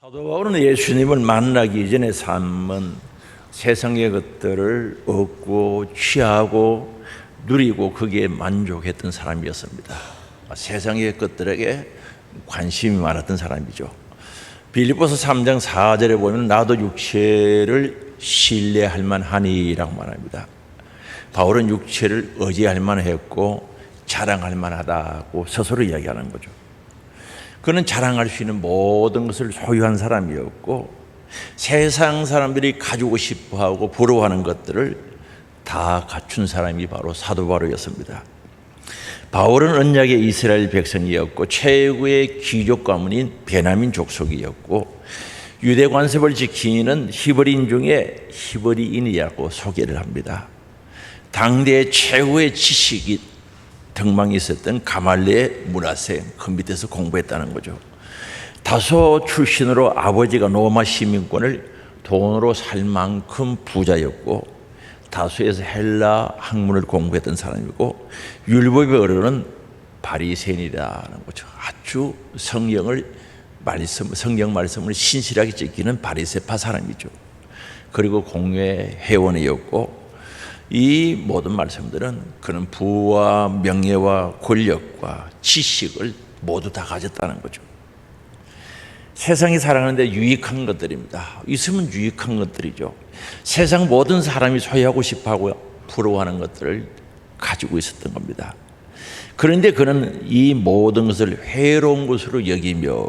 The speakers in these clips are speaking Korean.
사도 바울은 예수님을 만나기 이전의 삶은 세상의 것들을 얻고 취하고 누리고 거기에 만족했던 사람이었습니다. 세상의 것들에게 관심이 많았던 사람이죠. 빌립보서 3장 4절에 보면 나도 육체를 신뢰할 만하니라고 말합니다. 바울은 육체를 의지할 만했고 자랑할 만하다고 스스로 이야기하는 거죠. 그는 자랑할 수 있는 모든 것을 소유한 사람이었고 세상 사람들이 가지고 싶어하고 부러워하는 것들을 다 갖춘 사람이 바로 사도 바울이었습니다. 바울은 언약의 이스라엘 백성이었고 최고의 귀족 가문인 베냐민 족속이었고 유대 관습을 지키는 히브리인 중에 히브리인이라고 소개를 합니다. 당대의 최고의 지식이 덕망이 있었던 가말리엘 문하생 그 밑에서 공부했다는 거죠. 다소 출신으로 아버지가 로마 시민권을 돈으로 살 만큼 부자였고 다소에서 헬라 학문을 공부했던 사람이고 율법의 어른은 바리새인이라는 거죠. 아주 성경 말씀을 신실하게 지키는 바리새파 사람이죠. 그리고 공회 회원이었고 이 모든 말씀들은 그는 부와 명예와 권력과 지식을 모두 다 가졌다는 거죠. 세상이 살아가는데 유익한 것들입니다. 있으면 유익한 것들이죠. 세상 모든 사람이 소유하고 싶어하고 부러워하는 것들을 가지고 있었던 겁니다. 그런데 그는 이 모든 것을 해로운 것으로 여기며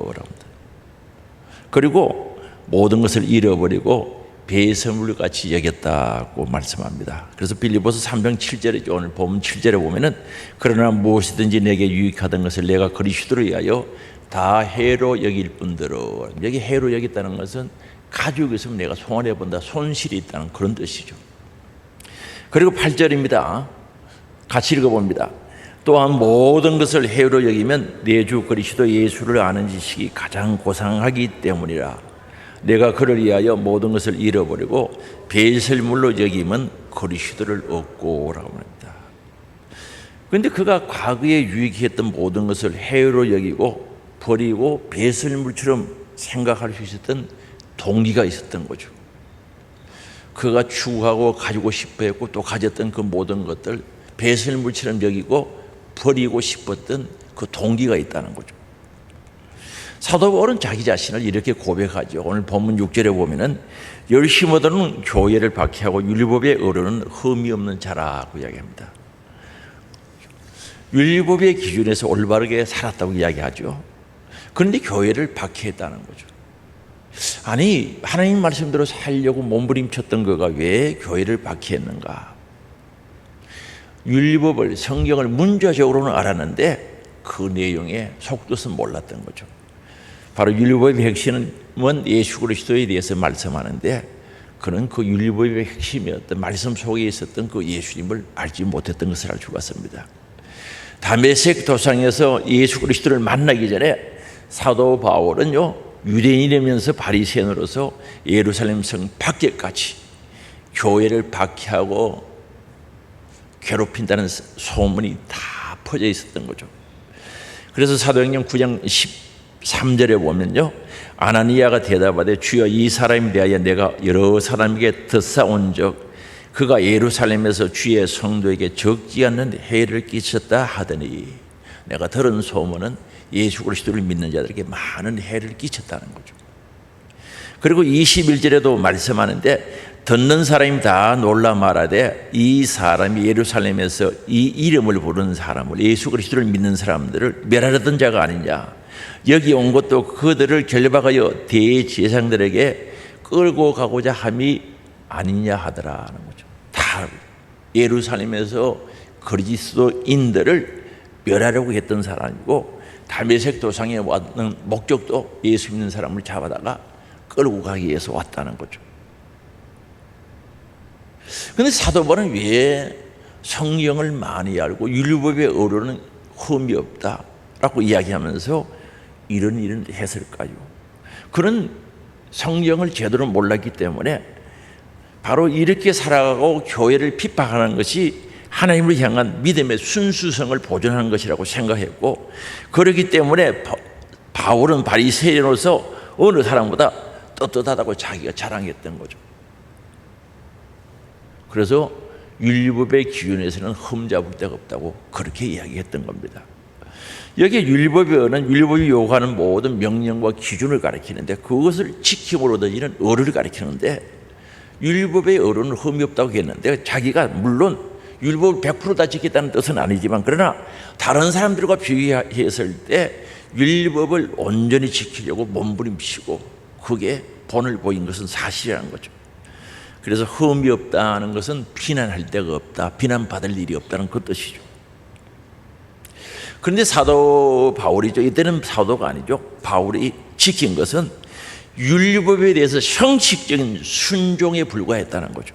그리고 모든 것을 잃어버리고 배설물같이 여겼다고 말씀합니다. 그래서 빌립보서 3장 7절에 오늘 보면 7절에 보면은 그러나 무엇이든지 내게 유익하던 것을 내가 그리스도를 위하여 다 해로 여길 뿐더러, 여기 해로 여겼다는 것은 가지고 있으면 내가 손해 본다, 손실이 있다는 그런 뜻이죠. 그리고 8절입니다. 같이 읽어봅니다. 또한 모든 것을 해로 여기면 내 주 그리스도 예수를 아는 지식이 가장 고상하기 때문이라. 내가 그를 위하여 모든 것을 잃어버리고 배설물로 여기면 그리스도를 얻고라고 합니다. 그런데 그가 과거에 유익했던 모든 것을 해로 여기고 버리고 배설물처럼 생각할 수 있었던 동기가 있었던 거죠. 그가 추구하고 가지고 싶어했고 또 가졌던 그 모든 것들 배설물처럼 여기고 버리고 싶었던 그 동기가 있다는 거죠. 사도 바울은 자기 자신을 이렇게 고백하죠. 오늘 본문 6절에 보면은 열심으로는 교회를 박해하고 율법의 어른은 흠이 없는 자라고 이야기합니다. 율법의 기준에서 올바르게 살았다고 이야기하죠. 그런데 교회를 박해했다는 거죠. 아니 하나님 말씀대로 살려고 몸부림쳤던 그가 왜 교회를 박해했는가? 율법을 성경을 문자적으로는 알았는데 그 내용의 속뜻은 몰랐던 거죠. 바로 율법의 핵심은 예수 그리스도에 대해서 말씀하는데 그는 그 율법의 핵심이었던 말씀 속에 있었던 그 예수님을 알지 못했던 것을 알고 갔습니다. 다메섹 도상에서 예수 그리스도를 만나기 전에 사도 바울은요 유대인이면서 바리새인으로서 예루살렘 성 밖에까지 교회를 박해하고 괴롭힌다는 소문이 다 퍼져 있었던 거죠. 그래서 사도행전 9장 13절에 보면요 아나니아가 대답하되 주여 이 사람에 대하여 내가 여러 사람에게 듣사온 적 그가 예루살렘에서 주의 성도에게 적지 않는 해를 끼쳤다 하더니 내가 들은 소문은 예수 그리스도를 믿는 자들에게 많은 해를 끼쳤다는 거죠. 그리고 21절에도 말씀하는데 듣는 사람이 다 놀라 말하되 이 사람이 예루살렘에서 이 이름을 부르는 사람을 예수 그리스도를 믿는 사람들을 멸하려던 자가 아니냐. 여기 온 것도 그들을 결박하여 대제사장들에게 끌고 가고자 함이 아니냐 하더라는 거죠. 다 예루살렘에서 그리스도인들을 멸하려고 했던 사람이고 다메섹 도상에 왔는 목적도 예수 믿는 사람을 잡아다가 끌고 가기 위해서 왔다는 거죠. 그런데 사도 바울은 왜 성경을 많이 알고 율법의 어른은 흠이 없다라고 이야기하면서 이런 일을 했을까요? 그런 성경을 제대로 몰랐기 때문에 바로 이렇게 살아가고 교회를 핍박하는 것이 하나님을 향한 믿음의 순수성을 보존하는 것이라고 생각했고 그렇기 때문에 바울은 바리새인으로서 어느 사람보다 떳떳하다고 자기가 자랑했던 거죠. 그래서 윤리법의 기준에서는 흠잡을 데가 없다고 그렇게 이야기했던 겁니다. 여기에 윤리법이 요구하는 모든 명령과 기준을 가리키는데 그것을 지킴으로 얻어지는 의를 가리키는데 윤리법의 의는 흠이 없다고 했는데 자기가 물론 윤리법을 100% 지켰다는 뜻은 아니지만 그러나 다른 사람들과 비교했을 때 윤리법을 온전히 지키려고 몸부림치고 그게 본을 보인 것은 사실이라는 거죠. 그래서 흠이 없다는 것은 비난할 데가 없다, 비난받을 일이 없다는 그 뜻이죠. 그런데 사도 바울이죠. 이때는 사도가 아니죠. 바울이 지킨 것은 윤리법에 대해서 형식적인 순종에 불과했다는 거죠.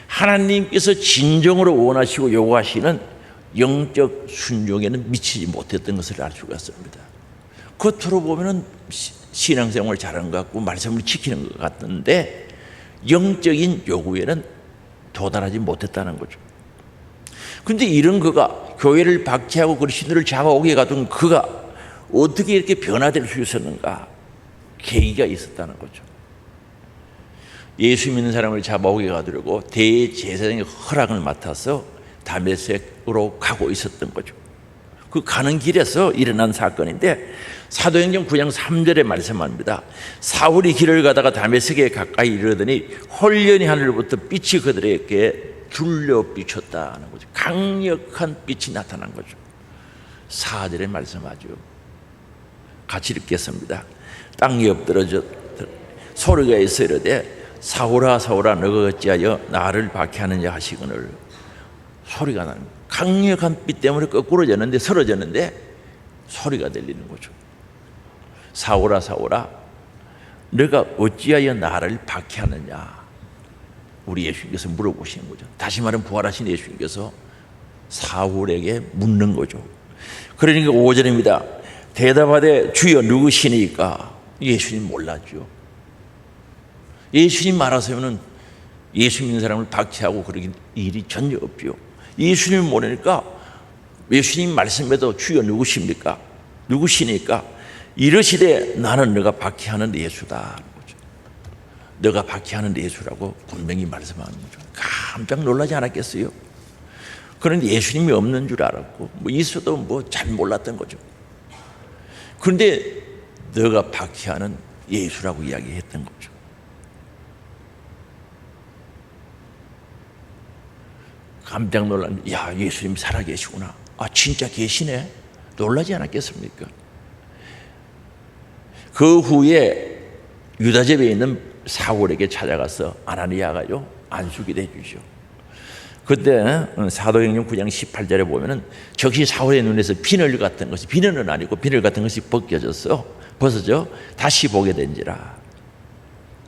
하나님께서 진정으로 원하시고 요구하시는 영적 순종에는 미치지 못했던 것을 알 수가 있습니다. 겉으로 보면 신앙생활을 잘하는 것 같고 말씀을 지키는 것 같은데 영적인 요구에는 도달하지 못했다는 거죠. 그런데 이런 그가 교회를 박해하고 그리스도를 잡아오게 가던 그가 어떻게 이렇게 변화될 수 있었는가? 계기가 있었다는 거죠. 예수 믿는 사람을 잡아오게 가두려고 대제사장의 허락을 맡아서 다메섹으로 가고 있었던 거죠. 그 가는 길에서 일어난 사건인데 사도행전 9장 3절에 말씀합니다. 사울이 길을 가다가 다메섹에 가까이 이르더니 홀연히 하늘로부터 빛이 그들에게 둘러 비쳤다는 거죠. 강력한 빛이 나타난 거죠. 4절에 말씀하죠. 같이 읽겠습니다. 땅에 엎드러져 소리가 있어 이르되 사울아 사울아 너가 어찌하여 나를 박해하느냐 하시거늘. 소리가 나는 거예요. 강력한 빛 때문에 거꾸로졌는데 쓰러졌는데 소리가 들리는 거죠. 사울아 사울아 너가 어찌하여 나를 박해하느냐. 우리 예수님께서 물어보시는 거죠. 다시 말하면 부활하신 예수님께서 사울에게 묻는 거죠. 그러니까 5절입니다. 대답하되 주여 누구시니까? 예수님 몰랐죠. 예수님 말하시면은 예수 믿는 사람을 박해하고 그런 일이 전혀 없죠. 예수님 모르니까 예수님 말씀에도 주여 누구십니까? 누구시니까? 이르시되 나는 너가 박해하는 예수다. 너가 박해하는 예수라고 분명히 말씀하는 거죠. 깜짝 놀라지 않았겠어요? 그런데 예수님이 없는 줄 알았고 뭐 있어도 뭐 잘 몰랐던 거죠. 그런데 너가 박해하는 예수라고 이야기했던 거죠. 깜짝 놀란, 야 예수님 살아계시구나. 아 진짜 계시네. 놀라지 않았겠습니까? 그 후에 유다집에 있는 사울에게 찾아가서 아나니아가요 안수기도 해주죠. 그때 사도행전 9장 18절에 보면은 즉시 사울의 눈에서 비늘 같은 것이, 비늘은 아니고 비늘 같은 것이 벗어져 다시 보게 된지라.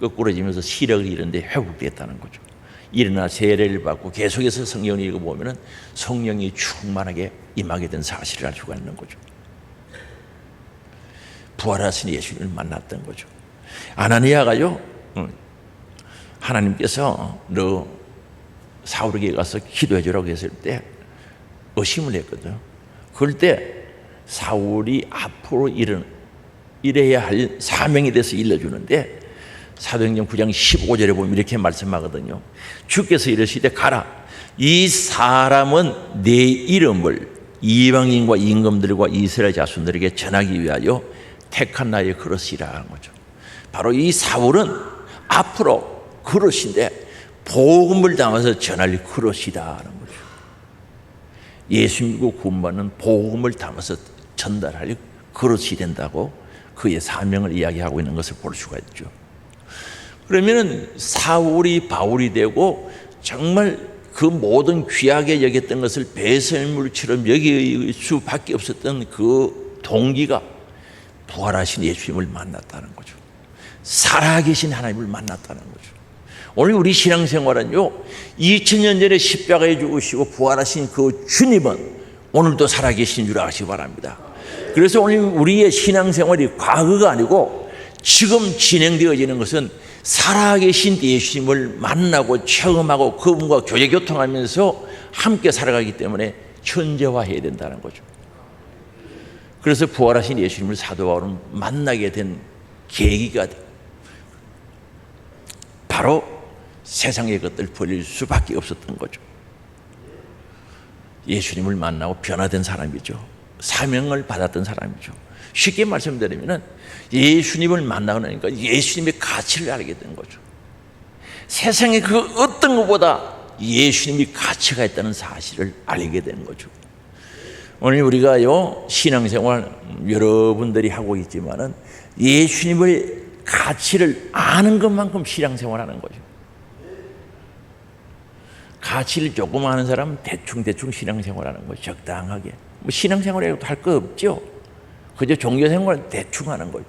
거꾸로지면서 시력을 잃은데 회복됐다는 거죠. 일어나 세례를 받고 계속해서 성경을 읽어보면은 성령이 충만하게 임하게 된 사실을 알 수가 있는 거죠. 부활하신 예수님을 만났던 거죠. 아나니아가요 하나님께서 너 사울에게 가서 기도해 주라고 했을 때 의심을 했거든요. 그럴 때 사울이 앞으로 이래야 할 사명에 대해서 일러주는데 사도행전 9장 15절에 보면 이렇게 말씀하거든요. 주께서 이르시되 가라. 이 사람은 내 이름을 이방인과 임금들과 이스라엘 자손들에게 전하기 위하여 택한 나의 그릇이라는 거죠. 바로 이 사울은 앞으로 그릇인데 복음을 담아서 전할 그릇이다라는 거죠. 예수 믿고 구원받는 복음을 담아서 전달할 그릇이 된다고 그의 사명을 이야기하고 있는 것을 볼 수가 있죠. 그러면은 사울이 바울이 되고 정말 그 모든 귀하게 여겼던 것을 배설물처럼 여길 수밖에 없었던 그 동기가 부활하신 예수님을 만났다는 거죠. 살아계신 하나님을 만났다는 거죠. 오늘 우리 신앙생활은요 2000년 전에 십자가에 죽으시고 부활하신 그 주님은 오늘도 살아계신 줄 아시기 바랍니다. 그래서 오늘 우리의 신앙생활이 과거가 아니고 지금 진행되어지는 것은 살아계신 예수님을 만나고 체험하고 그분과 교제교통하면서 함께 살아가기 때문에 현재화해야 된다는 거죠. 그래서 부활하신 예수님을 사도 바울은 만나게 된 계기가 돼. 바로 세상의 것들 버릴 수밖에 없었던 거죠. 예수님을 만나고 변화된 사람이죠. 사명을 받았던 사람이죠. 쉽게 말씀드리면 예수님을 만나고 나니까 예수님의 가치를 알게 된 거죠. 세상에 그 어떤 것보다 예수님이 가치가 있다는 사실을 알게 되는 거죠. 오늘 우리가요, 신앙생활 여러분들이 하고 있지만은 예수님의 가치를 아는 것만큼 신앙생활하는 거죠. 가치를 조금 아는 사람은 대충 신앙생활하는 거죠. 적당하게. 뭐 신앙생활이라고 할 거 없죠. 그저 종교생활 대충 하는 거죠.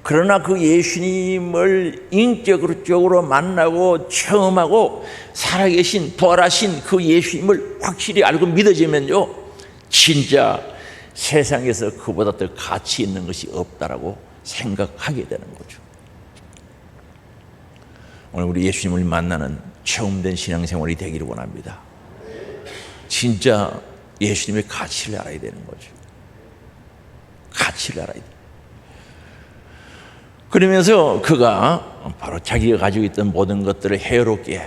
그러나 그 예수님을 인격적으로 만나고 체험하고 살아계신 부활하신 그 예수님을 확실히 알고 믿어지면요, 진짜 세상에서 그보다 더 가치 있는 것이 없다라고 생각하게 되는 거죠. 오늘 우리 예수님을 만나는 체험된 신앙생활이 되기를 원합니다. 진짜 예수님의 가치를 알아야 되는 거죠. 가치를 알아야 돼요. 그러면서 그가 바로 자기가 가지고 있던 모든 것들을 해롭게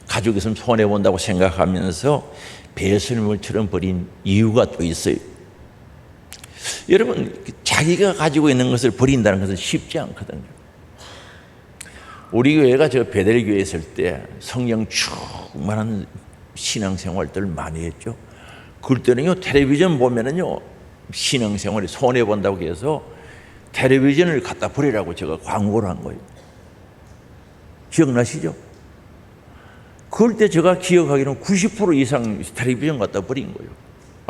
가지고 있으면 손해본다고 생각하면서 배설물처럼 버린 이유가 또 있어요. 여러분, 자기가 가지고 있는 것을 버린다는 것은 쉽지 않거든요. 우리 교회가 저 베델교회에 있을 때 성령 충만한 신앙생활들을 많이 했죠. 그때는요, 텔레비전 보면은요, 신앙생활이 손해본다고 해서 텔레비전을 갖다 버리라고 제가 광고를 한 거예요. 기억나시죠? 그럴 때 제가 기억하기로는 90% 이상 텔레비전 갖다 버린 거예요.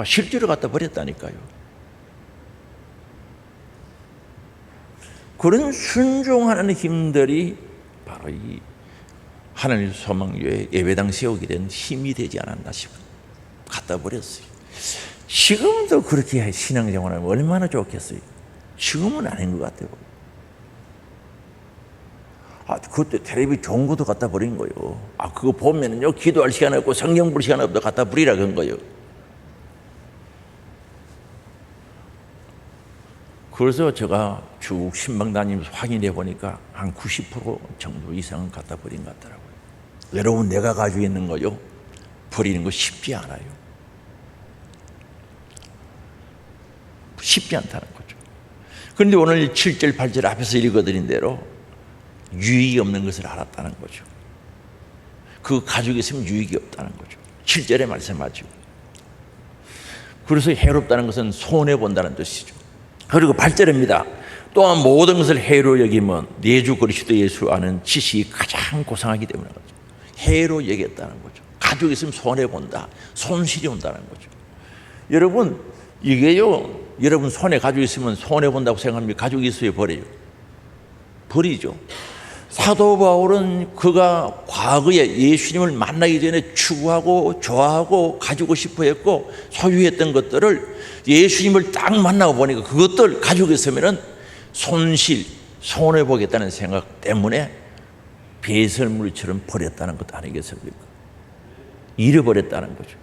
실제로 갖다 버렸다니까요. 그런 순종하는 힘들이 바로 이 하나님 소망교회 예배당 세우게 된 힘이 되지 않았나 싶어요. 갖다 버렸어요. 지금도 그렇게 신앙생활하면 얼마나 좋겠어요. 지금은 아닌 것 같아요. 그때 텔레비 좋은 것도 갖다 버린 거예요. 그거 보면은요, 기도할 시간 없고 성경 볼 시간 없다 갖다 버리라 그런 거예요. 그래서 제가 쭉 신방 다니면서 확인해 보니까 한 90% 정도 이상은 갖다 버린 것 같더라고요. 여러분, 내가 가지고 있는 거요, 버리는 거 쉽지 않아요. 쉽지 않다는 거죠. 그런데 오늘 7절 8절 앞에서 읽어드린 대로 유익이 없는 것을 알았다는 거죠. 그 가지고 있으면 유익이 없다는 거죠. 7절에 말씀하죠. 그래서 해롭다는 것은 손해본다는 뜻이죠. 그리고 8절입니다. 또한 모든 것을 해로 여기면 내 주 그리스도 예수 아는 지식이 가장 고상하기 때문에 그렇죠. 해로 여겼다는 거죠. 가지고 있으면 손해본다, 손실이 온다는 거죠. 여러분, 이게요, 여러분 손에 가지고 있으면 손해본다고 생각합니까? 가지고 있어야 버려요? 버리죠. 사도 바울은 그가 과거에 예수님을 만나기 전에 추구하고 좋아하고 가지고 싶어 했고 소유했던 것들을 예수님을 딱 만나고 보니까 그것들 가지고 있으면 손실, 손해보겠다는 생각 때문에 배설물처럼 버렸다는 것 아니겠습니까? 잃어버렸다는 거죠.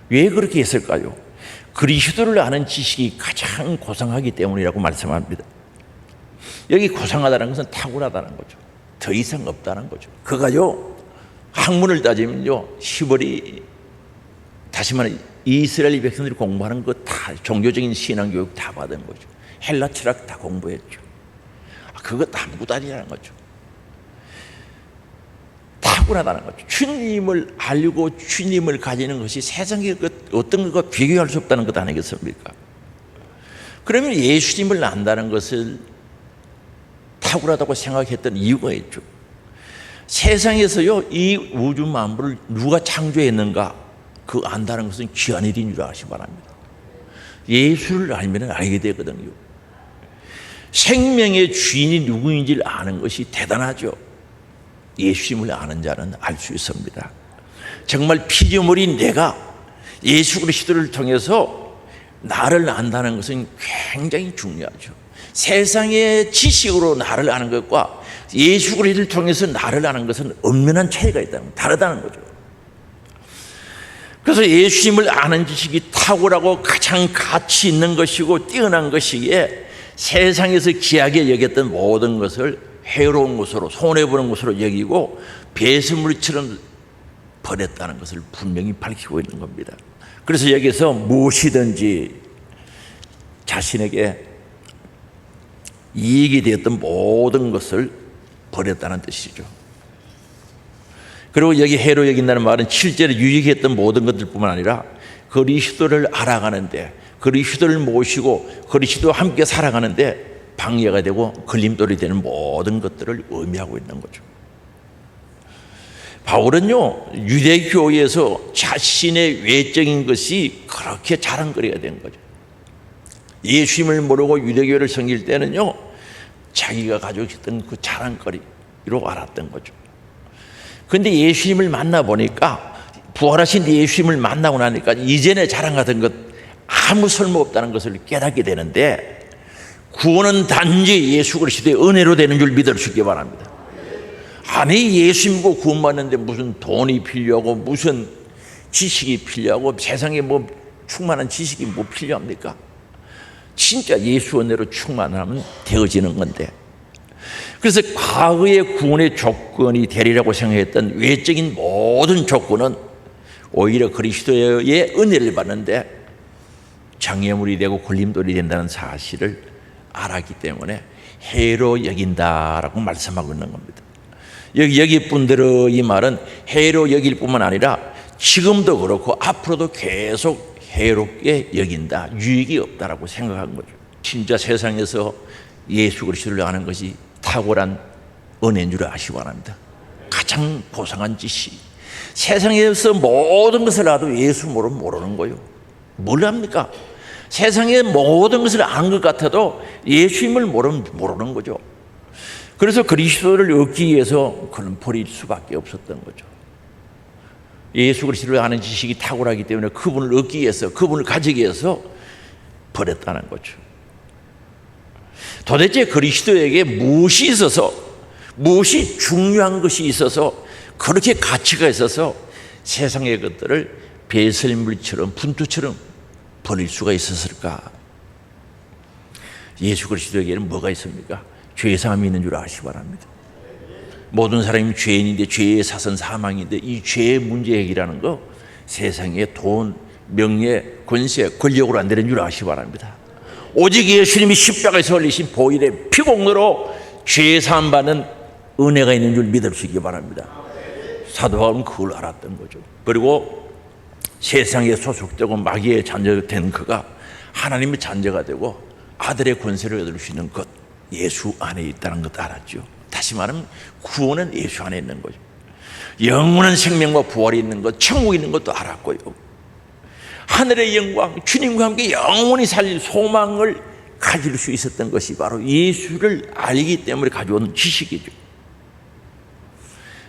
왜 그렇게 했을까요? 그리스도를 아는 지식이 가장 고상하기 때문이라고 말씀합니다. 여기 고상하다는 것은 탁월하다는 거죠. 더 이상 없다는 거죠. 그가요, 학문을 따지면요, 시벌이, 다시 말해 이스라엘 백성들이 공부하는 거 다 종교적인 신앙 교육 다 받은 거죠. 헬라 철학 다 공부했죠. 그거 아무것도 아니라는 거죠. 탁월하다는 거죠. 주님을 알고 주님을 가지는 것이 세상의 어떤 것과 비교할 수 없다는 것 아니겠습니까? 그러면 예수님을 안다는 것을 탁월하다고 생각했던 이유가 있죠. 세상에서요, 이 우주 만물을 누가 창조했는가, 그 안다는 것은 귀한 일인 줄 아시기 바랍니다. 예수를 알면 알게 되거든요. 생명의 주인이 누구인지를 아는 것이 대단하죠. 예수님을 아는 자는 알 수 있습니다. 정말 피조물인 내가 예수 그리스도를 통해서 나를 안다는 것은 굉장히 중요하죠. 세상의 지식으로 나를 아는 것과 예수 그리스도를 통해서 나를 아는 것은 엄연한 차이가 있다는, 다르다는 거죠. 그래서 예수님을 아는 지식이 탁월하고 가장 가치 있는 것이고 뛰어난 것이기에 세상에서 귀하게 여겼던 모든 것을 해로운 것으로, 손해보는 것으로 여기고 배설물처럼 버렸다는 것을 분명히 밝히고 있는 겁니다. 그래서 여기서 무엇이든지 자신에게 이익이 되었던 모든 것을 버렸다는 뜻이죠. 그리고 여기 해로 여긴다는 말은 실제로 유익했던 모든 것들뿐만 아니라 그리스도를 알아가는데, 그리스도를 모시고 그리스도와 함께 살아가는데 방해가 되고 걸림돌이 되는 모든 것들을 의미하고 있는 거죠. 바울은요, 유대교회에서 자신의 외적인 것이 그렇게 자랑거리가 된 거죠. 예수님을 모르고 유대교회를 섬길 때는요, 자기가 가지고 있던 그 자랑거리로 알았던 거죠. 그런데 예수님을 만나보니까, 부활하신 예수님을 만나고 나니까 이전에 자랑하던 것 아무 쓸모없다는 것을 깨닫게 되는데, 구원은 단지 예수 그리스도의 은혜로 되는 줄 믿을 수 있기 바랍니다. 아니, 예수 믿고 구원받는데 무슨 돈이 필요하고 무슨 지식이 필요하고 세상에 뭐 충만한 지식이 뭐 필요합니까? 진짜 예수 은혜로 충만하면 되어지는 건데, 그래서 과거의 구원의 조건이 되리라고 생각했던 외적인 모든 조건은 오히려 그리스도의 은혜를 받는데 장애물이 되고 걸림돌이 된다는 사실을 알았기 때문에 해로 여긴다라고 말씀하고 있는 겁니다. 여기 분들의 이 말은 해로 여길 뿐만 아니라 지금도 그렇고 앞으로도 계속 해롭게 여긴다, 유익이 없다라고 생각한 거죠. 진짜 세상에서 예수 그리스도를 아는 것이 탁월한 은혜인 줄 아시기 바랍니다. 가장 고상한 짓이, 세상에서 모든 것을 알아도 예수 모르는 거예요. 뭘 합니까? 세상의 모든 것을 아는 것 같아도 예수님을 모르는 거죠. 그래서 그리스도를 얻기 위해서 그는 버릴 수밖에 없었던 거죠. 예수 그리스도를 아는 지식이 탁월하기 때문에 그분을 얻기 위해서, 그분을 가지기 위해서 버렸다는 거죠. 도대체 그리스도에게 무엇이 있어서, 무엇이 중요한 것이 있어서, 그렇게 가치가 있어서 세상의 것들을 배설물처럼 분투처럼 버릴 수가 있었을까? 예수 그리스도에게는 뭐가 있습니까? 죄사함이 있는 줄 아시기 바랍니다. 모든 사람이 죄인인데, 죄의 사선 사망인데, 이 죄의 문제 해결하는 거 세상에 돈, 명예, 권세, 권력으로 안 되는 줄 아시기 바랍니다. 오직 예수님이 십자가에서 흘리신 보혈의 피공로로 죄사함 받는 은혜가 있는 줄 믿을 수 있기 바랍니다. 사도 바울은 그걸 알았던 거죠. 그리고 세상에 소속되고 마귀의 자녀가 된 그가 하나님의 자녀가 되고 아들의 권세를 얻을 수 있는 것, 예수 안에 있다는 것도 알았죠. 다시 말하면 구원은 예수 안에 있는 거죠. 영원한 생명과 부활이 있는 것, 천국이 있는 것도 알았고요. 하늘의 영광, 주님과 함께 영원히 살릴 소망을 가질 수 있었던 것이 바로 예수를 알기 때문에 가져온 지식이죠.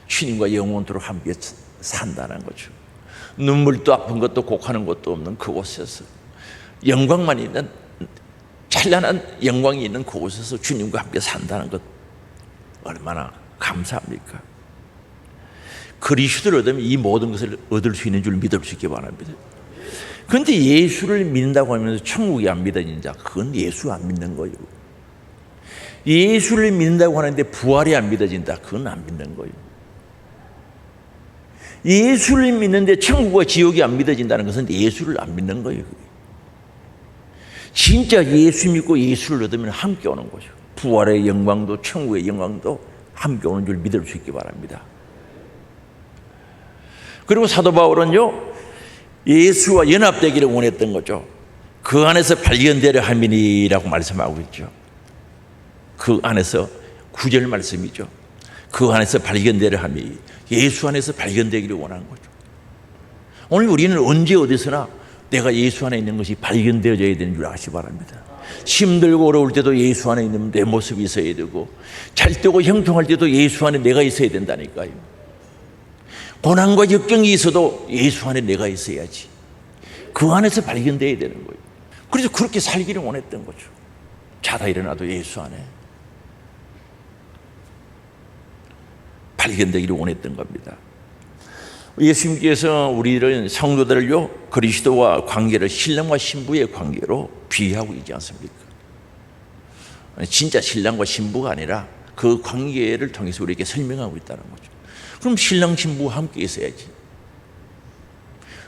주님과 영원토록 함께 산다는 거죠. 눈물도 아픈 것도 곡하는 것도 없는 그곳에서 영광만 있는, 찬란한 영광이 있는 그곳에서 주님과 함께 산다는 것 얼마나 감사합니까? 그리스도를 얻으면 이 모든 것을 얻을 수 있는 줄 믿을 수 있기 바랍니다. 그런데 예수를 믿는다고 하면서 천국이 안 믿어진 자, 그건 예수 안 믿는 거예요. 예수를 믿는다고 하는데 부활이 안 믿어진다, 그건 안 믿는 거예요. 예수를 믿는데 천국과 지옥이 안 믿어진다는 것은 예수를 안 믿는 거예요. 진짜 예수 믿고 예수를 얻으면 함께 오는 거죠. 부활의 영광도 천국의 영광도 함께 오는 줄 믿을 수 있기 바랍니다. 그리고 사도 바울은요, 예수와 연합되기를 원했던 거죠. 그 안에서 발견되려 함이니라고 말씀하고 있죠. 그 안에서 9절 말씀이죠. 그 안에서 발견되려 함이, 예수 안에서 발견되기를 원하는 거죠. 오늘 우리는 언제 어디서나 내가 예수 안에 있는 것이 발견되어져야 되는 줄 아시기 바랍니다. 힘들고 어려울 때도 예수 안에 있는 내 모습이 있어야 되고, 잘 때고 형통할 때도 예수 안에 내가 있어야 된다니까요. 고난과 역경이 있어도 예수 안에 내가 있어야지. 그 안에서 발견되어야 되는 거예요. 그래서 그렇게 살기를 원했던 거죠. 자다 일어나도 예수 안에 발견되기를 원했던 겁니다. 예수님께서 우리를, 성도들을요, 그리스도와 관계를 신랑과 신부의 관계로 비유하고 있지 않습니까? 진짜 신랑과 신부가 아니라 그 관계를 통해서 우리에게 설명하고 있다는 거죠. 그럼 신랑 신부가 함께 있어야지.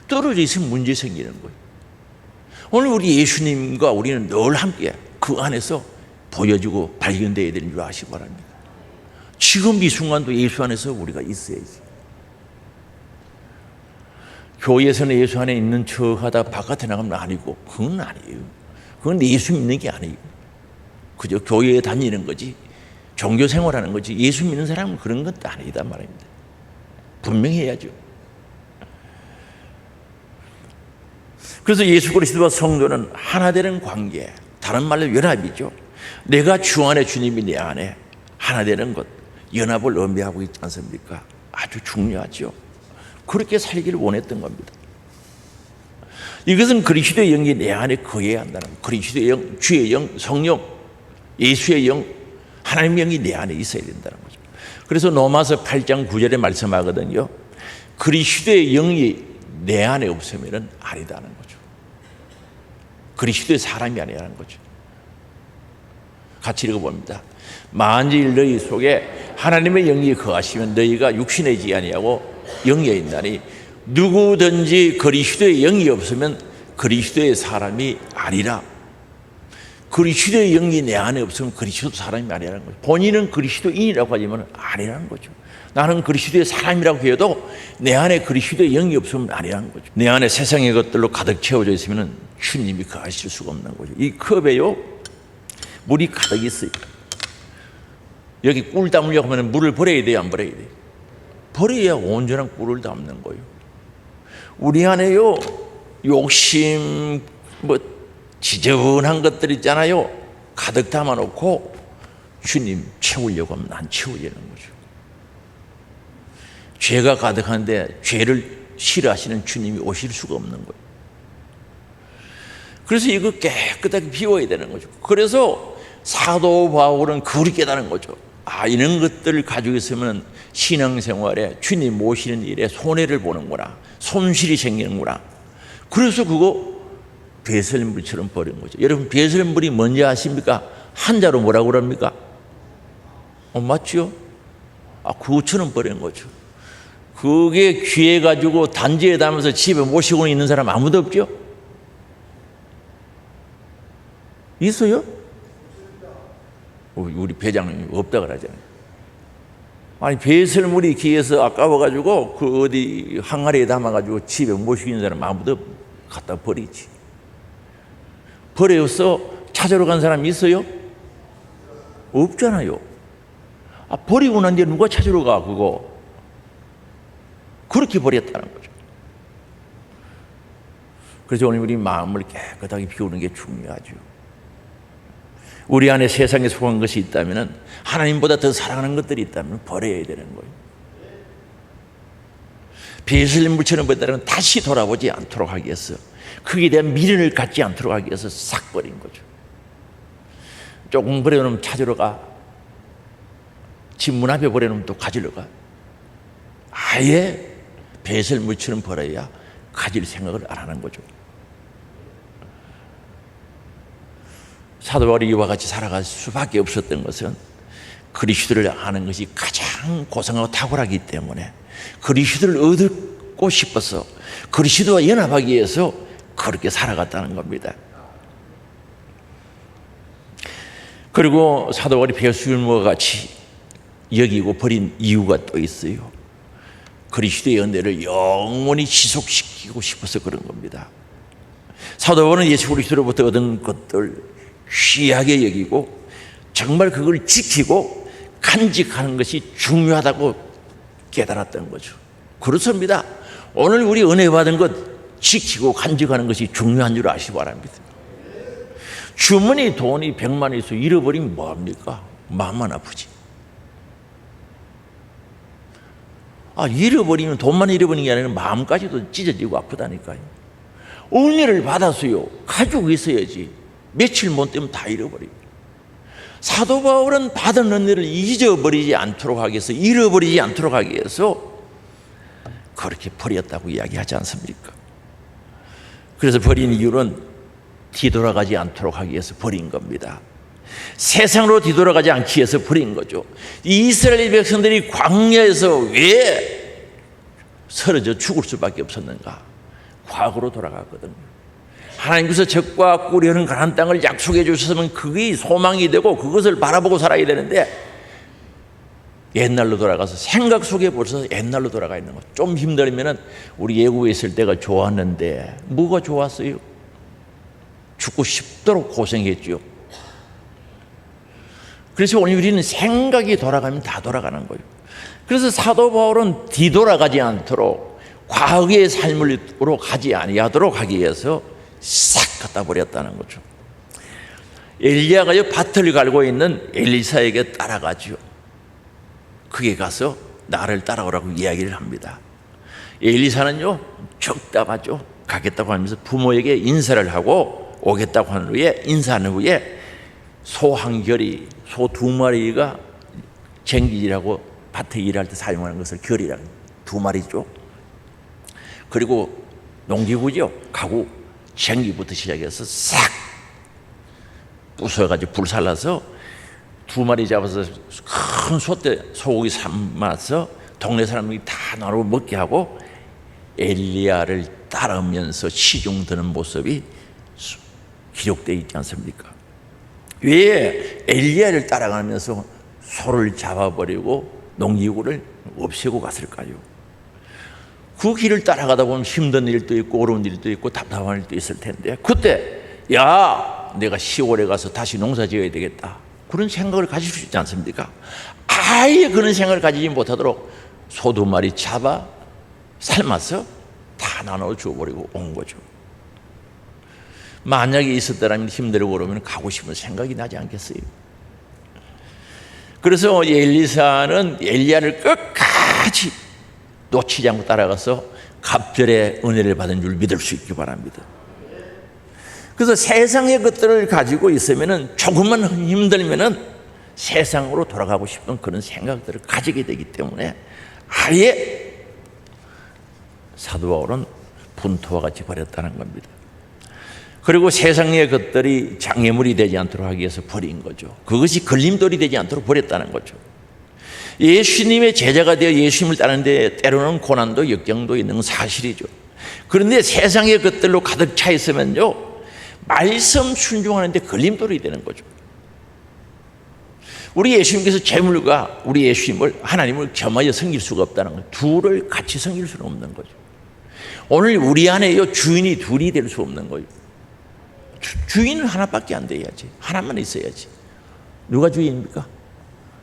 떨어져 있으면 문제 생기는 거예요. 오늘 우리 예수님과 우리는 늘 함께 그 안에서 보여주고 발견되어야 되는 줄 아시기 바랍니다. 지금 이 순간도 예수 안에서 우리가 있어야지. 교회에서는 예수 안에 있는 척하다 바깥에 나가면 아니고, 그건 아니에요. 그건 예수 믿는 게 아니에요. 그저 교회에 다니는 거지, 종교 생활하는 거지, 예수 믿는 사람은 그런 것도 아니다 말입니다. 분명히 해야죠. 그래서 예수 그리스도와 성도는 하나 되는 관계, 다른 말로 연합이죠. 내가 주 안에, 주님이 내 안에 하나 되는 것, 연합을 의미하고 있지 않습니까? 아주 중요하죠. 그렇게 살기를 원했던 겁니다. 이것은 그리스도의 영이 내 안에 거해야 한다는 거예요. 그리스도의 영, 주의 영, 성령, 예수의 영, 하나님의 영이 내 안에 있어야 된다는 거죠. 그래서 로마서 8장 9절에 말씀하거든요. 그리스도의 영이 내 안에 없으면 아니다는 거죠. 그리스도의 사람이 아니라는 거죠. 같이 읽어봅니다. 만일 너희 속에 하나님의 영이 거하시면 너희가 육신의 지 아니하고 영에 있나니 누구든지 그리스도의 영이 없으면 그리스도의 사람이 아니라. 그리스도의 영이 내 안에 없으면 그리스도 사람이 아니라는 거죠. 본인은 그리스도인이라고 하지만 아니라는 거죠. 나는 그리스도의 사람이라고 해도 내 안에 그리스도의 영이 없으면 아니라는 거죠. 내 안에 세상의 것들로 가득 채워져 있으면 주님이 거하실 수가 없는 거죠. 이 컵에요, 물이 가득 있어요. 여기 꿀 담으려고 하면 물을 버려야 돼요, 안 버려야 돼요? 버려야 온전한 꿀을 담는 거예요. 우리 안에요, 욕심, 지저분한 것들 있잖아요. 가득 담아놓고 주님 채우려고 하면 안 채워지는 거죠. 죄가 가득한데 죄를 싫어하시는 주님이 오실 수가 없는 거예요. 그래서 이거 깨끗하게 비워야 되는 거죠. 그래서 사도 바울은 그걸 깨달은 거죠. 이런 것들을 가지고 있으면 신앙생활에 주님 모시는 일에 손해를 보는구나, 손실이 생기는구나. 그래서 그거 배설물처럼 버린 거죠. 여러분, 배설물이 뭔지 아십니까? 한자로 뭐라고 그럽니까? 맞죠? 그것처럼 버린 거죠. 그게 귀해가지고 단지에 담아서 집에 모시고 있는 사람 아무도 없죠? 있어요? 우리 회장님이 없다 그러잖아요. 아니, 배설물이 귀해서 아까워가지고 그 어디 항아리에 담아가지고 집에 모시고 있는 사람 아무도 갖다 버리지. 버려서 찾으러 간 사람이 있어요? 없잖아요. 버리고 난 뒤에 누가 찾으러 가, 그거? 그렇게 버렸다는 거죠. 그래서 오늘 우리 마음을 깨끗하게 비우는 게 중요하죠. 우리 안에 세상에 속한 것이 있다면, 하나님보다 더 사랑하는 것들이 있다면 버려야 되는 거예요. 배설물처럼 버렸다면 다시 돌아보지 않도록 하기 위해서, 그에 대한 미련을 갖지 않도록 하기 위해서 싹 버린 거죠. 조금 버려놓으면 찾으러 가. 집 문 앞에 버려놓으면 또 가지러 가. 아예 배설물처럼 버려야 가질 생각을 안 하는 거죠. 사도 바울이 이와 같이 살아갈 수밖에 없었던 것은 그리스도를 아는 것이 가장 고상하고 탁월하기 때문에 그리스도를 얻고 싶어서 그리스도와 연합하기 위해서 그렇게 살아갔다는 겁니다. 그리고 사도 바울이 배설물과 같이 여기고 버린 이유가 또 있어요. 그리스도의 은혜를 영원히 지속시키고 싶어서 그런 겁니다. 사도 바울은 예수 그리스도로부터 얻은 것들 귀하게 여기고 정말 그걸 지키고 간직하는 것이 중요하다고 깨달았던 거죠. 그렇습니다. 오늘 우리 은혜 받은 것 지키고 간직하는 것이 중요한 줄 아시기 바랍니다. 주머니 돈이 100만 있어 잃어버리면 뭐합니까? 마음만 아프지. 잃어버리면 돈만 잃어버리는 게 아니라 마음까지도 찢어지고 아프다니까요. 은혜를 받았어요. 가지고 있어야지. 며칠 못 되면 다 잃어버려요. 사도 바울은 받은 은혜를 잊어버리지 않도록 하기 위해서, 잃어버리지 않도록 하기 위해서 그렇게 버렸다고 이야기하지 않습니까? 그래서 버린 이유는 뒤돌아가지 않도록 하기 위해서 버린 겁니다. 세상으로 뒤돌아가지 않기 위해서 버린 거죠. 이스라엘 백성들이 광야에서 왜 쓰러져 죽을 수밖에 없었는가? 과거로 돌아갔거든요. 하나님께서 적과 꿀이 가나안 땅을 약속해 주셨으면 그게 소망이 되고 그것을 바라보고 살아야 되는데 옛날로 돌아가서 생각 속에 벌써 옛날로 돌아가 있는 거죠. 좀 힘들면 우리 예고에 있을 때가 좋았는데 뭐가 좋았어요? 죽고 싶도록 고생했죠. 그래서 오늘 우리는 생각이 돌아가면 다 돌아가는 거예요. 그래서 사도 바울은 뒤돌아가지 않도록 과거의 삶으로 가지 아니하도록 하기 위해서 싹 갖다 버렸다는 거죠. 엘리야가요 밭을 갈고 있는 엘리사에게 따라가죠. 그게 가서 나를 따라오라고 이야기를 합니다. 엘리사는요 적답하죠. 가겠다고 하면서 부모에게 인사를 하고 오겠다고 한 후에 인사한 후에 소 한 결이 소 2마리가 쟁기질하고 밭에 일할 때 사용하는 것을 결이라고 2마리죠. 그리고 농기구죠. 가구 쟁기부터 시작해서 싹 부숴가지고 불살라서 2마리 잡아서 큰 소떼 소고기 삶아서 동네 사람들이 다 나누고 먹게 하고 엘리야를 따르면서 시중 드는 모습이 기록되어 있지 않습니까? 왜 엘리야를 따라가면서 소를 잡아버리고 농기구를 없애고 갔을까요? 그 길을 따라가다 보면 힘든 일도 있고 어려운 일도 있고 답답한 일도 있을 텐데 그때 야 내가 시골에 가서 다시 농사 지어야 되겠다 그런 생각을 가질 수 있지 않습니까? 아예 그런 생각을 가지지 못하도록 소 2마리 잡아 삶아서 다 나눠 주어버리고 온 거죠. 만약에 있었더라면 힘들고 그러면 가고 싶은 생각이 나지 않겠어요? 그래서 엘리사는 엘리야를 끝까지 놓치지 않고 따라가서 갑절의 은혜를 받은 줄 믿을 수 있기 바랍니다. 그래서 세상의 것들을 가지고 있으면 조금만 힘들면 세상으로 돌아가고 싶은 그런 생각들을 가지게 되기 때문에 아예 사도 바울은 분토와 같이 버렸다는 겁니다. 그리고 세상의 것들이 장애물이 되지 않도록 하기 위해서 버린 거죠. 그것이 걸림돌이 되지 않도록 버렸다는 거죠. 예수님의 제자가 되어 예수님을 따르는데 때로는 고난도 역경도 있는 건 사실이죠. 그런데 세상의 것들로 가득 차 있으면요 말씀 순종하는데 걸림돌이 되는 거죠. 우리 예수님께서 재물과 우리 예수님을 하나님을 겸하여 섬길 수가 없다는 거예요. 둘을 같이 섬길 수는 없는 거죠. 오늘 우리 안에요 주인이 둘이 될 수 없는 거예요. 주인은 하나밖에 안 돼야지. 하나만 있어야지. 누가 주인입니까?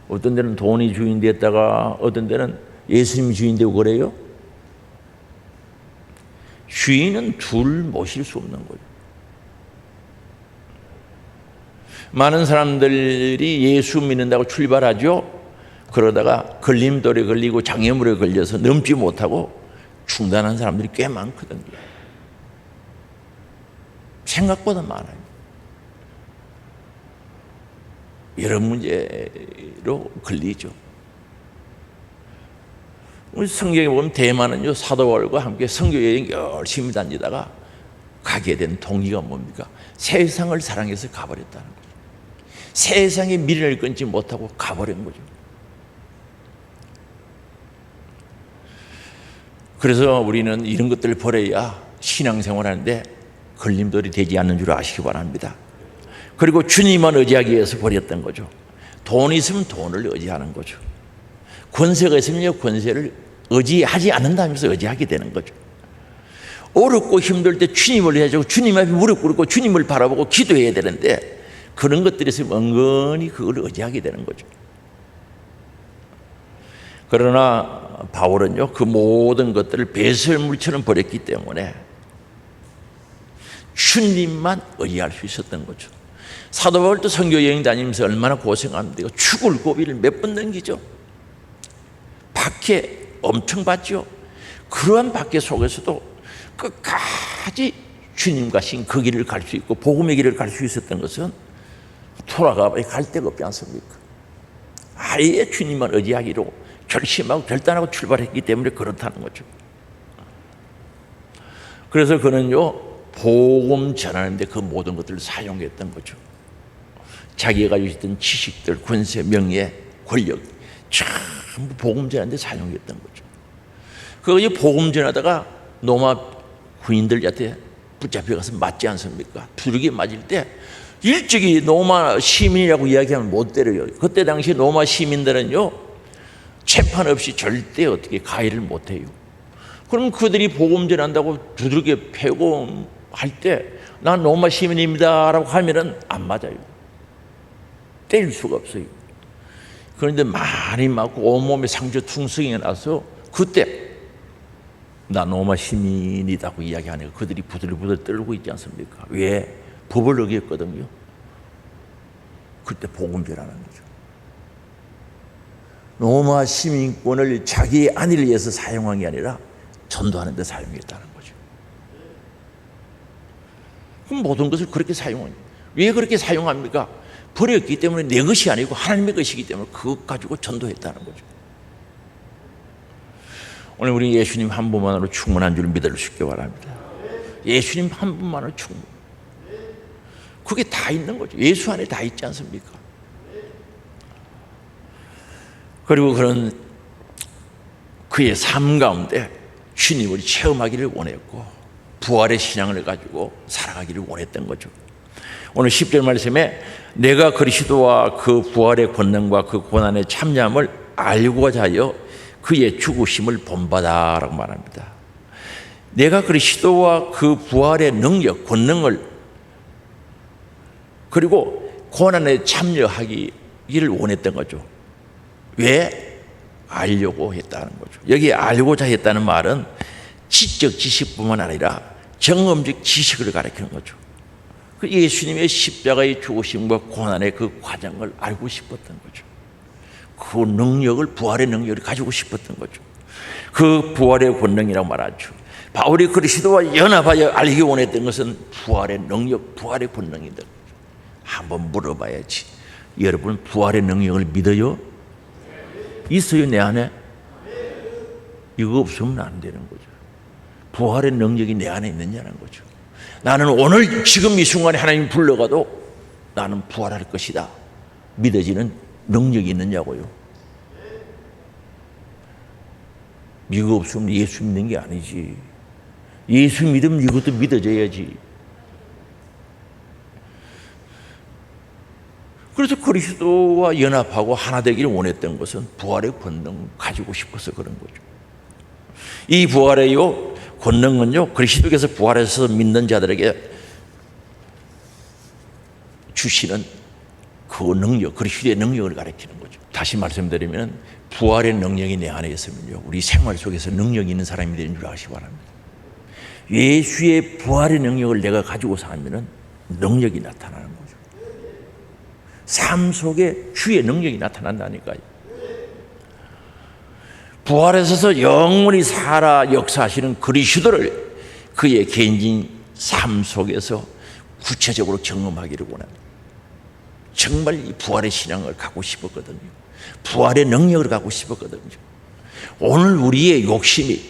어떤 데는 돈이 주인 됐다가 어떤 데는 예수님이 주인 되고 그래요. 주인은 둘 모실 수 없는 거예요. 많은 사람들이 예수 믿는다고 출발하죠. 그러다가 걸림돌에 걸리고 장애물에 걸려서 넘지 못하고 중단한 사람들이 꽤 많거든요. 생각보다 많아요. 여러 문제로 걸리죠. 우리 성경에 보면 대만은요 사도 바울과 함께 선교 여행 열심히 다니다가 가게 된 동기가 뭡니까? 세상을 사랑해서 가버렸다는 거예요. 세상의 미련을 끊지 못하고 가버린 거죠. 그래서 우리는 이런 것들을 버려야 신앙생활하는데 걸림돌이 되지 않는 줄 아시기 바랍니다. 그리고 주님만 의지하기 위해서 버렸던 거죠. 돈이 있으면 돈을 의지하는 거죠. 권세가 있으면 권세를 의지하지 않는다면서 의지하게 되는 거죠. 어렵고 힘들 때 주님을 해주고 주님 앞에 무릎 꿇고 주님을 바라보고 기도해야 되는데 그런 것들이 있으면 은근히 그걸 의지하게 되는 거죠. 그러나 바울은요 그 모든 것들을 배설물처럼 버렸기 때문에 주님만 의지할 수 있었던 거죠. 사도 바울도 선교 여행 다니면서 얼마나 고생합니까? 죽을 고비를 몇 번 넘기죠. 박해 엄청 받죠. 그러한 박해 속에서도 끝까지 주님과 신 그 길을 갈 수 있고 복음의 길을 갈 수 있었던 것은 돌아가 갈 데가 없지 않습니까? 아예 주님만 의지하기로 결심하고 결단하고 출발했기 때문에 그렇다는 거죠. 그래서 그는요 복음 전하는데 그 모든 것들을 사용했던 거죠. 자기가 가지고 있던 지식들, 권세, 명예, 권력 전부 복음 전하는데 사용했던 거죠. 그거 복음 전하다가 로마 군인들한테 붙잡혀가서 맞지 않습니까? 두들겨 맞을 때 일찍이 로마 시민이라고 이야기하면 못 때려요. 그때 당시 로마 시민들은요, 재판 없이 절대 어떻게 가해를 못 해요. 그럼 그들이 복음 전한다고 두들겨 패고 할 때 난 로마 시민입니다 라고 하면은 안 맞아요. 때릴 수가 없어요. 그런데 많이 맞고 온몸에 상처 퉁성이 나서 그때 나 로마 시민이라고 이야기하니까 그들이 부들부들 떨고 있지 않습니까? 왜? 법을 어겼거든요. 그때 복음 전하는 거죠. 로마 시민권을 자기의 안위를 위해서 사용한 게 아니라 전도하는 데 사용했다는 거죠. 그럼 모든 것을 그렇게 사용해요. 왜 그렇게 사용합니까? 버렸기 때문에 내 것이 아니고 하나님의 것이기 때문에 그것 가지고 전도했다는 거죠. 오늘 우리 예수님 한 분만으로 충분한 줄 믿어주시기 바랍니다. 예수님 한 분만으로 충분. 그게 다 있는 거죠. 예수 안에 다 있지 않습니까? 그리고 그런 그의 삶 가운데 주님을 체험하기를 원했고 부활의 신앙을 가지고 살아가기를 원했던 거죠. 오늘 10절 말씀에 내가 그리스도와 그 부활의 권능과 그 고난의 참여함을 알고자 하여 그의 죽으심을 본받아라고 말합니다. 내가 그리스도와 그 부활의 능력, 권능을 그리고 고난에 참여하기를 원했던 거죠. 왜? 알려고 했다는 거죠. 여기 알고자 했다는 말은 지적 지식뿐만 아니라 경험적 지식을 가리키는 거죠. 그 예수님의 십자가의 죽으심과 고난의 그 과정을 알고 싶었던 거죠. 그 능력을, 부활의 능력을 가지고 싶었던 거죠. 그 부활의 권능이라고 말하죠. 바울이 그리스도와 연합하여 알기 원했던 것은 부활의 능력, 부활의 권능이다. 한번 물어봐야지. 여러분 부활의 능력을 믿어요? 있어요 내 안에? 이거 없으면 안 되는 거죠. 부활의 능력이 내 안에 있느냐는 거죠. 나는 오늘 지금 이 순간에 하나님 불러가도 나는 부활할 것이다 믿어지는 능력이 있느냐고요. 이거 없으면 예수 믿는 게 아니지. 예수 믿으면 이것도 믿어져야지. 그래서 그리스도와 연합하고 하나 되기를 원했던 것은 부활의 권능 가지고 싶어서 그런 거죠. 이 부활의 권능은요, 그리스도께서 부활해서 믿는 자들에게 주시는 그 능력, 그리스도의 능력을 가리키는 거죠. 다시 말씀드리면 부활의 능력이 내 안에 있으면요, 우리 생활 속에서 능력이 있는 사람이 되는 줄 아시기 바랍니다. 예수의 부활의 능력을 내가 가지고 살면 능력이 나타나는 거죠. 삶 속에 주의 능력이 나타난다니까요. 부활하셔서 영원히 살아 역사하시는 그리스도를 그의 개인적인 삶 속에서 구체적으로 경험하기를 원합니다. 정말 이 부활의 신앙을 갖고 싶었거든요. 부활의 능력을 갖고 싶었거든요. 오늘 우리의 욕심이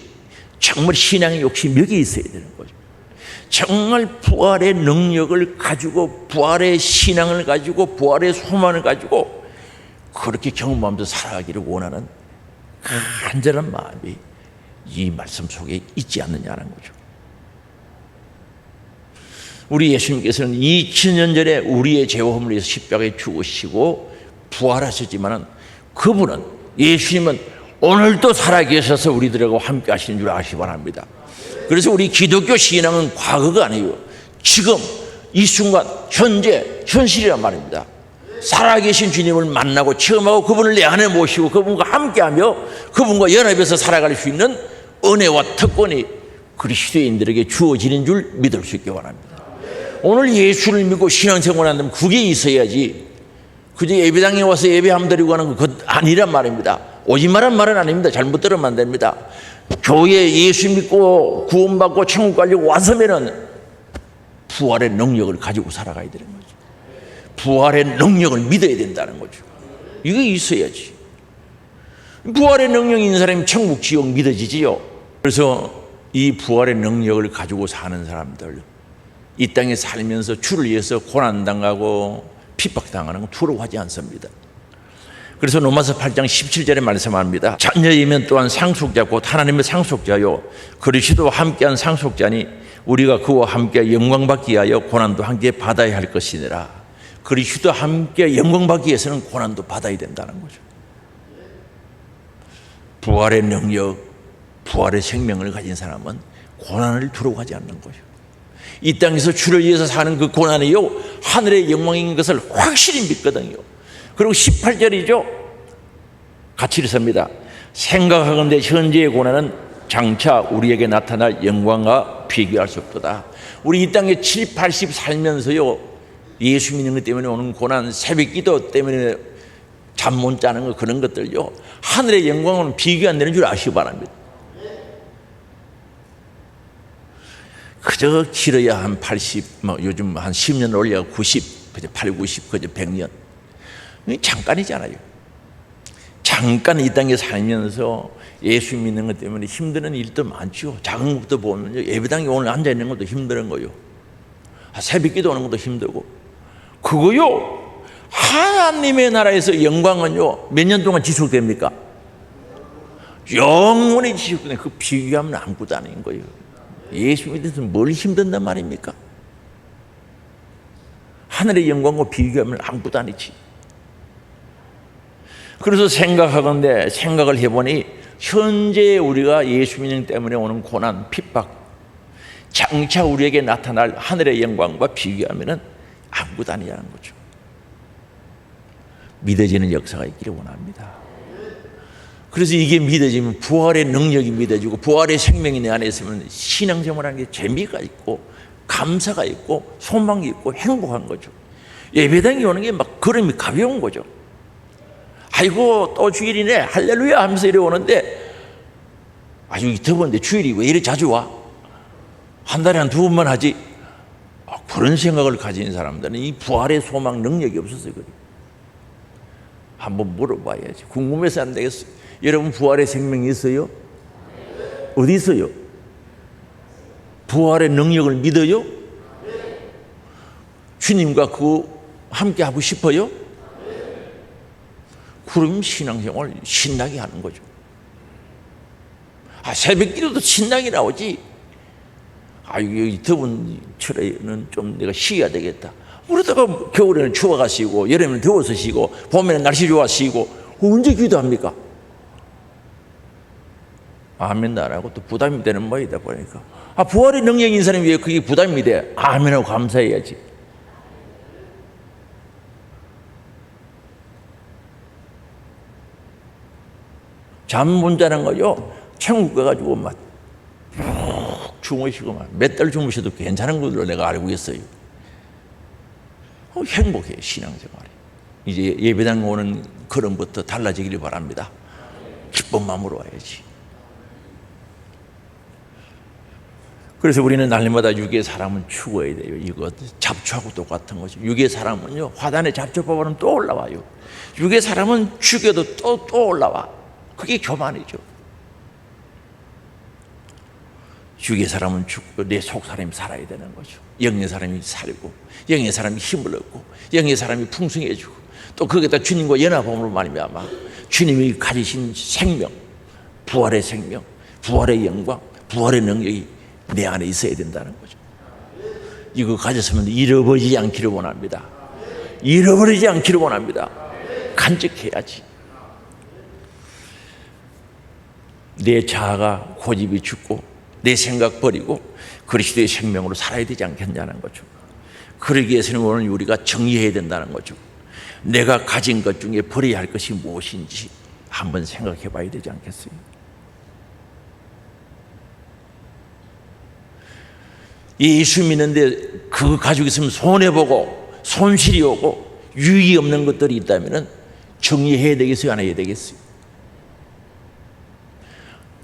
정말 신앙의 욕심이 여기 있어야 되는 거죠. 정말 부활의 능력을 가지고 부활의 신앙을 가지고 부활의 소망을 가지고 그렇게 경험하면서 살아가기를 원하는 간절한 마음이 이 말씀 속에 있지 않느냐는 거죠. 우리 예수님께서는 2000년 전에 우리의 죄와 허물을 위해서 십자가에 죽으시고 부활하셨지만 그분은, 예수님은 오늘도 살아계셔서 우리들하고 함께 하시는 줄 아시기 바랍니다. 그래서 우리 기독교 신앙은 과거가 아니에요. 지금 이 순간 현재 현실이란 말입니다. 살아계신 주님을 만나고 체험하고 그분을 내 안에 모시고 그분과 함께하며 그분과 연합해서 살아갈 수 있는 은혜와 특권이 그리스도인들에게 주어지는 줄 믿을 수 있기 바랍니다. 오늘 예수를 믿고 신앙생활을 한다면 그게 있어야지. 그저 예배당에 와서 예배함 드리고 하는 거 아니란 말입니다. 오지 말란 말은 아닙니다. 잘못 들으면 안 됩니다. 교회에 예수 믿고 구원받고 천국 가려고 와서면은 부활의 능력을 가지고 살아가야 되는 거죠. 부활의 능력을 믿어야 된다는 거죠. 이거 있어야지. 부활의 능력이 있는 사람이 천국 지옥 믿어지지요. 그래서 이 부활의 능력을 가지고 사는 사람들, 이 땅에 살면서 주를 위해서 고난당하고 핍박당하는 건 두려워하지 않습니다. 그래서 로마서 8장 17절에 말씀합니다. 자녀이면 또한 상속자 곧 하나님의 상속자요 그리스도와 함께한 상속자니 우리가 그와 함께 영광받기 위하여 고난도 함께 받아야 할 것이니라. 그리스도와 함께 영광받기 위해서는 고난도 받아야 된다는 거죠. 부활의 능력, 부활의 생명을 가진 사람은 고난을 두려워하지 않는 거예요. 이 땅에서 주를 위해서 사는 그 고난이요 하늘의 영광인 것을 확실히 믿거든요. 그리고 18절이죠. 같이 읽습니다. 생각하건대 현재의 고난은 장차 우리에게 나타날 영광과 비교할 수 없도다. 우리 이 땅에 7, 80 살면서요 예수 믿는 것 때문에 오는 고난, 새벽 기도 때문에 잠 못 자는 거 그런 것들요 하늘의 영광은 비교 안 되는 줄 아시기 바랍니다. 그저 길어야 한 80, 요즘 한 10년 올려 90, 그저 8, 90, 그저 100년. 잠깐이잖아요. 잠깐 이 땅에 살면서 예수 믿는 것 때문에 힘드는 일도 많죠. 작은 것부터 보면 예배당에 오늘 앉아 있는 것도 힘든 거요. 새벽 기도 오는 것도 힘들고. 그거요. 하나님의 나라에서 영광은요 몇 년 동안 지속됩니까? 영원히 지속되는 그 비교하면 아무것도 아닌 거예요. 예수 믿어서 뭘 힘든단 말입니까? 하늘의 영광과 비교하면 아무것도 아니지. 그래서 생각을 해보니 현재 우리가 예수 믿는 때문에 오는 고난, 핍박, 장차 우리에게 나타날 하늘의 영광과 비교하면 아무것도 아니라는 거죠. 믿어지는 역사가 있기를 원합니다. 그래서 이게 믿어지면 부활의 능력이 믿어지고 부활의 생명이 내 안에 있으면 신앙생활하는 게 재미가 있고 감사가 있고 소망이 있고 행복한 거죠. 예배당에 오는 게 막 걸음이 가벼운 거죠. 아이고 또 주일이네 할렐루야 하면서 이래 오는데 아주 더운데 주일이 왜 이렇게 자주 와? 한 달에 한 2번만 하지. 그런 생각을 가진 사람들은 이 부활의 소망 능력이 없어서 그래요. 한번 물어봐야지. 궁금해서 안 되겠어요. 여러분 부활의 생명이 있어요? 어디 있어요? 부활의 능력을 믿어요? 주님과 함께 하고 싶어요? 그럼 신앙생활 신나게 하는 거죠. 새벽 기도도 신나게 나오지. 이 더운 철에는 좀 내가 쉬어야 되겠다. 그러다가 겨울에는 추워가 쉬고 여름에는 더워서 쉬고 봄에는 날씨 좋아 쉬고 언제 기도합니까? 아멘 안 하고 또 부담이 되는 모양이다 보니까 부활의 능력인 사람이 왜 그게 부담이 돼? 아멘하고 감사해야지. 잠 못 자는 거요. 천국 가가지고 막 주무시고 막 몇 달 주무셔도 괜찮은 걸로 내가 알고 있어요. 행복해요 신앙생활이. 이제 예배당 오는 걸음부터 달라지기를 바랍니다. 기쁜 마음으로 와야지. 그래서 우리는 날마다 육의 사람은 죽어야 돼요. 이거 잡초하고 똑같은 거죠. 육의 사람은요 화단에 잡초 뽑아놓으면 또 올라와요. 육의 사람은 죽여도 또 올라와. 그게 교만이죠. 육의 사람은 죽고 내 속 사람이 살아야 되는 거죠. 영의 사람이 살고 영의 사람이 힘을 얻고 영의 사람이 풍성해지고 또 거기다 주님과 연합함으로 말미암아 주님이 가지신 생명, 부활의 생명, 부활의 영광, 부활의 능력이 내 안에 있어야 된다는 거죠. 이거 가졌으면 잃어버리지 않기를 원합니다. 잃어버리지 않기를 원합니다. 간직해야지. 내 자아가 고집이 죽고 내 생각 버리고 그리스도의 생명으로 살아야 되지 않겠냐는 거죠. 그러기 위해서는 오늘 우리가 정리해야 된다는 거죠. 내가 가진 것 중에 버려야 할 것이 무엇인지 한번 생각해 봐야 되지 않겠어요? 예수 믿는데 그거 가지고 있으면 손해보고 손실이 오고 유익이 없는 것들이 있다면 정리해야 되겠어요? 안 해야 되겠어요?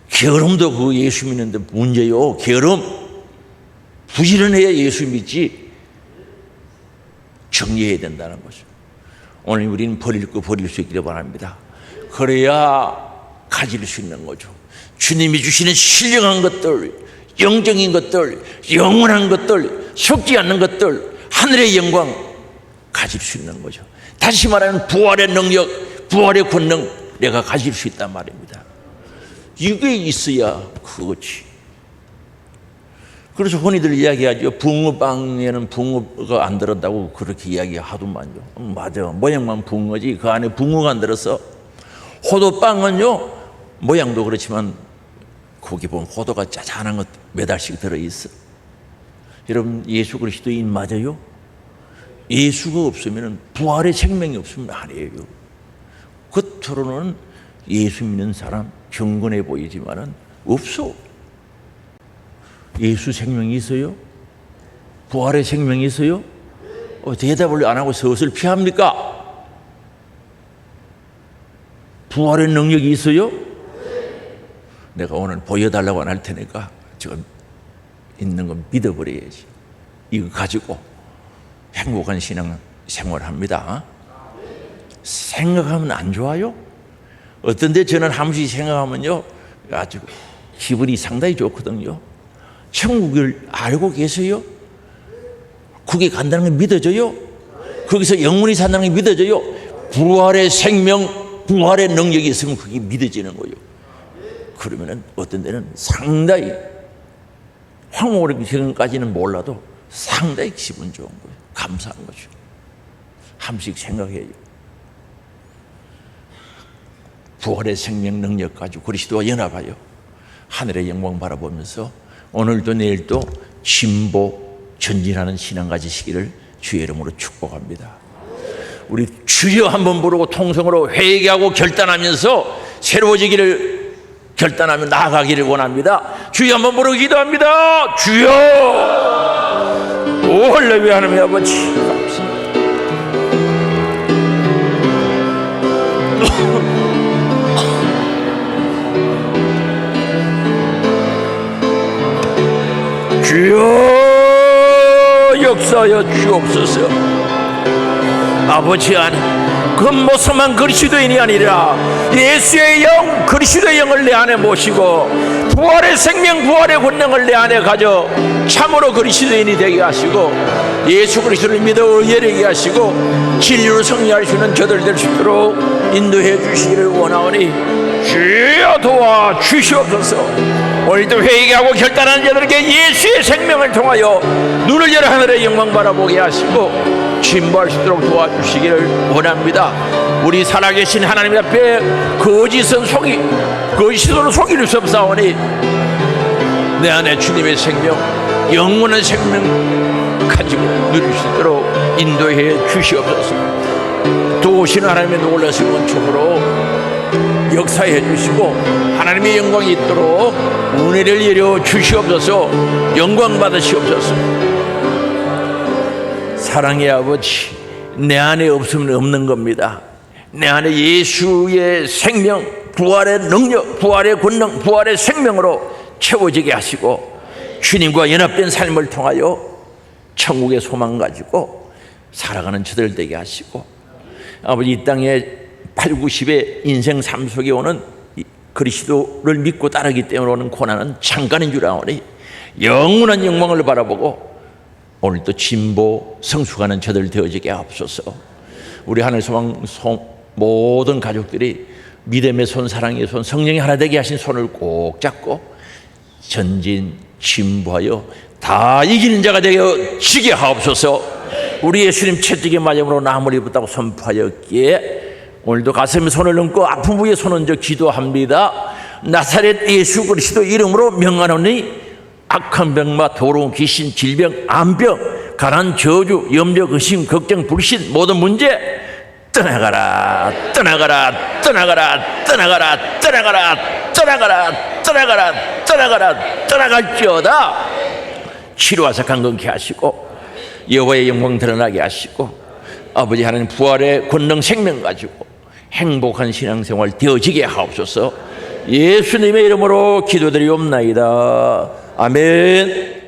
게으름도 그 예수 믿는데 문제요. 게으름 부지런해야 예수 믿지. 정리해야 된다는 거죠. 오늘 우리는 버릴 거 버릴 수 있기를 바랍니다. 그래야 가질 수 있는 거죠. 주님이 주시는 신령한 것들, 영적인 것들, 영원한 것들, 속지 않는 것들, 하늘의 영광 가질 수 있는 거죠. 다시 말하면 부활의 능력, 부활의 권능 내가 가질 수 있단 말입니다. 이게 있어야 그거지. 그래서 흔히들 이야기하죠. 붕어빵에는 붕어가 안 들었다고 그렇게 이야기하더만요. 맞아, 모양만 붕어지 그 안에 붕어가 안 들었어. 호두빵은요, 모양도 그렇지만 거기 보면 호두가 짜잔한 것 몇 알씩 들어있어. 여러분, 예수 그리스도인 맞아요? 예수가 없으면, 부활의 생명이 없으면 아니에요. 겉으로는 예수 믿는 사람 경건해 보이지만은 없어. 예수 생명이 있어요? 부활의 생명이 있어요? 대답을 안 하고 서슬 피합니까? 부활의 능력이 있어요? 내가 오늘 보여달라고 안 할 테니까 지금 있는 건 믿어버려야지. 이거 가지고 행복한 신앙 생활합니다. 생각하면 안 좋아요? 어떤데 저는 한 번씩 생각하면요 아주 기분이 상당히 좋거든요. 천국을 알고 계세요? 그게 간다는 게 믿어져요? 거기서 영원히 산다는 게 믿어져요? 부활의 생명, 부활의 능력이 있으면 그게 믿어지는 거예요. 그러면은 어떤 데는 상당히 황홀하기 전까지는 몰라도 상당히 기분 좋은 거예요. 감사한 거죠. 한 번씩 생각해요. 부활의 생명 능력 가지고 그리스도와 연합하여 하늘의 영광 바라보면서 오늘도 내일도 진보 전진하는 신앙 가지시기를 주의 이름으로 축복합니다. 우리 주여 한번 부르고 통성으로 회개하고 결단하면서 새로워지기를 결단하며 나아가기를 원합니다. 주여 한번 부르고 기도합니다. 주여. 오 할렐루야. 하나님 아버지 감사합니다. 주여 역사하여 주옵소서. 아버지 안에 겉모습만 그리스도인이 아니라 예수의 영, 그리스도의 영을 내 안에 모시고 부활의 생명, 부활의 권능을 내 안에 가져 참으로 그리스도인이 되게 하시고 예수 그리스도를 믿어 의뢰하게 하시고 진리로 승리할 수 있는 저들 될 수 있도록 인도해 주시기를 원하오니 주여 도와 주시옵소서. 오늘도 회개하고 결단하는 자들에게 예수의 생명을 통하여 눈을 열어 하늘의 영광 바라보게 하시고 진보할 수 있도록 도와주시기를 원합니다. 우리 살아계신 하나님 앞에 거짓은 거짓으로 속일 수 없사오니 내 안에 주님의 생명, 영원한 생명 가지고 누릴 수 있도록 인도해 주시옵소서. 도우시는 하나님의 놀라신 은총으로 역사해 주시고 하나님의 영광이 있도록 은혜를 내려 주시옵소서. 영광 받으시옵소서. 사랑의 아버지, 내 안에 없으면 없는 겁니다. 내 안에 예수의 생명, 부활의 능력, 부활의 권능, 부활의 생명으로 채워지게 하시고 주님과 연합된 삶을 통하여 천국의 소망 가지고 살아가는 저들 되게 하시고 아버지 이 땅에 8, 90의 인생 삶 속에 오는 그리스도를 믿고 따르기 때문에 오는 고난은 잠깐인 줄 아오니 영원한 영광을 바라보고 오늘도 진보 성숙하는 저들 되어지게 하옵소서. 우리 하늘소망 모든 가족들이 믿음의 손, 사랑의 손, 성령이 하나 되게 하신 손을 꼭 잡고 전진 진보하여 다 이기는 자가 되어지게 하옵소서. 우리 예수님 채찍의 맞음으로 나무를 입었다고 선포하였기에 오늘도 가슴에 손을 얹고 아픈 부위에 손 얹어 기도합니다. 나사렛 예수 그리스도 이름으로 명하노니 악한 병마, 더러운 귀신, 질병, 암병, 가난, 저주, 염려, 의심, 걱정, 불신 모든 문제 떠나가라, 떠나가라, 떠나가라, 떠나가라, 떠나가라, 떠나가라, 떠나가라, 떠나가라, 떠나갈지어다. 치료하사 강건케 하시고 여호와의 영광 드러나게 하시고 아버지 하나님 부활의 권능 생명 가지고 행복한 신앙생활 되어지게 하옵소서. 예수님의 이름으로 기도드리옵나이다. 아멘.